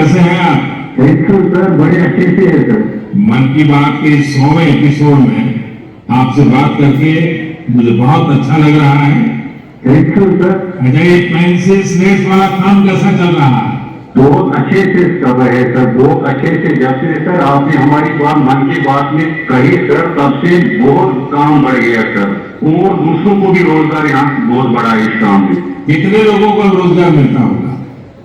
कैसे हैं आप? थैंक यू सर, बड़े अच्छे से है सर। मन की बात के 100वें एपिसोड में आपसे बात करके मुझे बहुत अच्छा लग रहा है। Thank you sir. Ajay pencil slate वाला काम कैसा चल रहा है? बहुत अच्छे से चल रहे हैं सर, बहुत अच्छे से। जब से सर आपने हमारी बात मन की बात में कही सर, तब से बहुत काम बढ़ गया सर, और दूसरों को भी रोजगार यहाँ बहुत बड़ा है इस काम में। कितने लोगों को रोजगार मिलता होगा?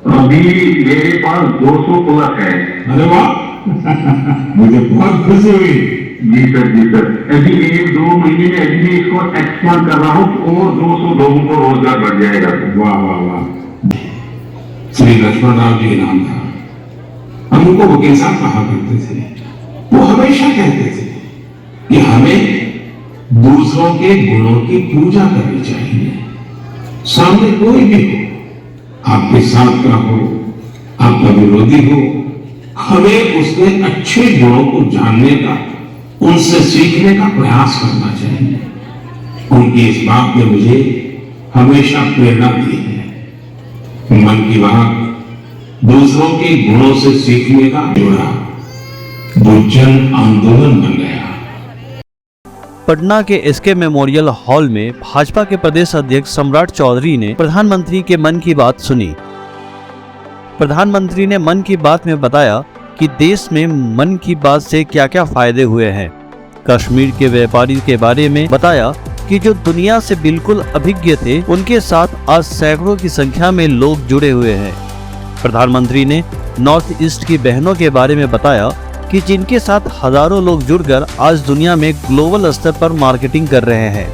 अभी मेरे पास 200 प्लस है। अरे वाह मुझे बहुत खुशी हुई। जी सर, जी सर। अभी 1-2 महीने में अभी इसको एक्सपांड कर रहा हूँ और 200 लोगों को रोजगार बढ़ जाएगा। वाह वाह वाह। श्री लक्ष्मण राव जी नाम था। हम उनको वकील साहब कहा करते थे। वो हमेशा कहते थे कि हमें दूसरों के गुणों की पूजा करनी चाहिए। सामने कोई भी हो, आपके साथ का हो, आपका विरोधी हो, हमें उसके अच्छे गुणों को जानने का, उनसे सीखने का प्रयास करना चाहिए। उनकी इस बात ने मुझे हमेशा प्रेरणा दी है। मन की बात दूसरों के गुणों से सीखने का जोड़ा वो जन आंदोलन बन गया। पटना के एसके मेमोरियल हॉल में भाजपा के प्रदेश अध्यक्ष सम्राट चौधरी ने प्रधानमंत्री के मन की बात सुनी। प्रधानमंत्री ने मन की बात में बताया कि देश में मन की बात से क्या क्या फायदे हुए हैं। कश्मीर के व्यापारी के बारे में बताया कि जो दुनिया से बिल्कुल अभिज्ञ थे, उनके साथ आज सैकड़ों की संख्या में लोग जुड़े हुए हैं। प्रधानमंत्री ने नॉर्थ ईस्ट की बहनों के बारे में बताया कि जिनके साथ हजारों लोग जुड़कर आज दुनिया में ग्लोबल स्तर पर मार्केटिंग कर रहे हैं।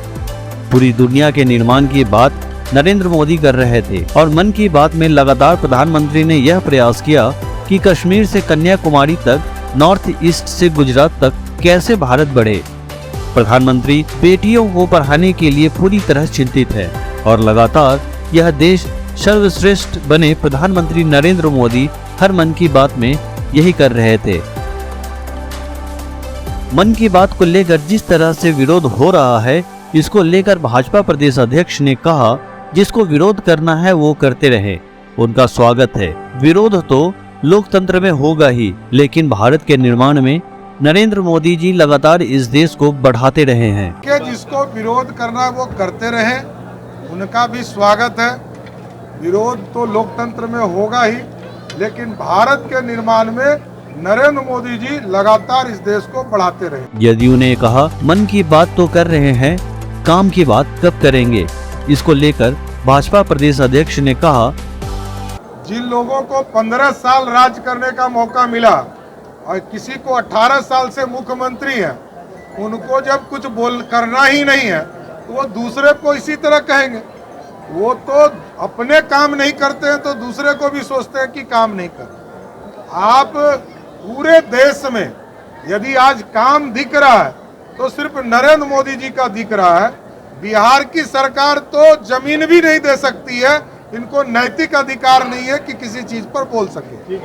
पूरी दुनिया के निर्माण की बात नरेंद्र मोदी कर रहे थे और मन की बात में लगातार प्रधानमंत्री ने यह प्रयास किया कि कश्मीर से कन्याकुमारी तक, नॉर्थ ईस्ट से गुजरात तक कैसे भारत बढ़े। प्रधानमंत्री बेटियों को पढ़ाने के लिए पूरी तरह चिंतित है और लगातार यह देश सर्वश्रेष्ठ बने। प्रधानमंत्री नरेंद्र मोदी हर मन की बात में यही कर रहे थे। मन की बात को लेकर जिस तरह से विरोध हो रहा है, इसको लेकर भाजपा प्रदेश अध्यक्ष ने कहा, जिसको विरोध करना है वो करते रहे, उनका स्वागत है। विरोध तो लोकतंत्र में होगा ही, लेकिन भारत के निर्माण में नरेंद्र मोदी जी लगातार इस देश को बढ़ाते रहे हैं। कि जिसको विरोध करना वो करते रहे, उनका भी स्वागत है। विरोध तो लोकतंत्र में होगा ही, लेकिन भारत के निर्माण में नरेंद्र मोदी जी लगातार इस देश को बढ़ाते रहे। जदयू ने कहा, मन की बात तो कर रहे हैं, काम की बात कब करेंगे। इसको लेकर भाजपा प्रदेश अध्यक्ष ने कहा, जिन लोगों को 15 साल राज करने का मौका मिला और किसी को 18 साल से मुख्यमंत्री है, उनको जब कुछ करना ही नहीं है तो वो दूसरे को इसी तरह कहेंगे। वो तो अपने काम नहीं करते हैं तो दूसरे को भी सोचते हैं कि काम नहीं कर। आप पूरे देश में यदि आज काम दिख रहा है तो सिर्फ नरेंद्र मोदी जी का दिख रहा है। बिहार की सरकार तो जमीन भी नहीं दे सकती है, इनको नैतिक अधिकार नहीं है कि किसी चीज पर बोल सके।